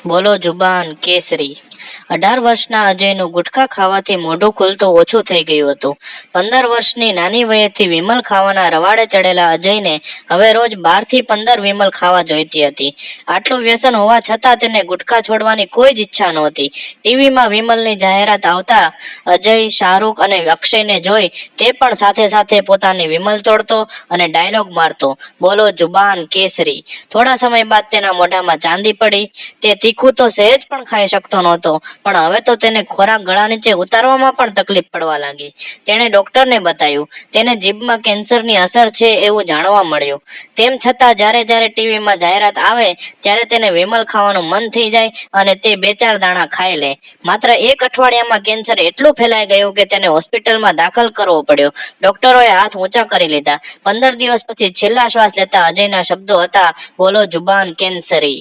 બોલો જુબાન કેસરી। 18 વર્ષના અજયનું ગુટખા ખાવાથી મોઢું ખુલતું ઓછું થઈ ગયું હતું। 15 વર્ષની નાની વયેથી વિમલ ખાવાના રવાડે ચડેલા અજયને હવે રોજ 12 થી 15 વિમલ ખાવા જોઈતી હતી। આટલું વ્યસન હોવા છતાં તેને ગુટખા છોડવાની કોઈ જ ઈચ્છા નહોતી। ટીવીમાં વિમલની જાહેરાત આવતા અજય, શાહરૂખ અને અક્ષયને જોઈ તે પણ સાથે સાથે પોતાની વિમલ તોડતો અને ડાયલોગ મારતો, બોલો જુબાન કેસરી। થોડા સમય બાદ તેના મોઢામાં ચાંદી પડી। તે તીખું તો સહેજ પણ ખાઈ શકતો નહોતો, પણ હવે તો તેને ખોરાક ગળા નીચે ઉતારવામાં પણ તકલીફ પડવા લાગી। તેણે ડોક્ટરને બતાવ્યું, તેને જીભમાં કેન્સરની અસર છે એવું જાણવા મળ્યું। તેમ છતાં જ્યારે જ્યારે ટીવીમાં જાહેરાત આવે ત્યારે તેને વિમલ ખાવાનું મન થઈ જાય અને તે 2-4 દાણા ખાઈ લે। માત્ર 1 અઠવાડિયામાં કેન્સર એટલું ફેલાઈ ગયું કે તેને હોસ્પિટલમાં દાખલ કરવો પડ્યો। ડોક્ટરોએ હાથ ઊંચા કરી લીધા। 15 દિવસ પછી છેલ્લા શ્વાસ લેતા અજયના શબ્દો હતા, બોલો જુબાન કેન્સરી।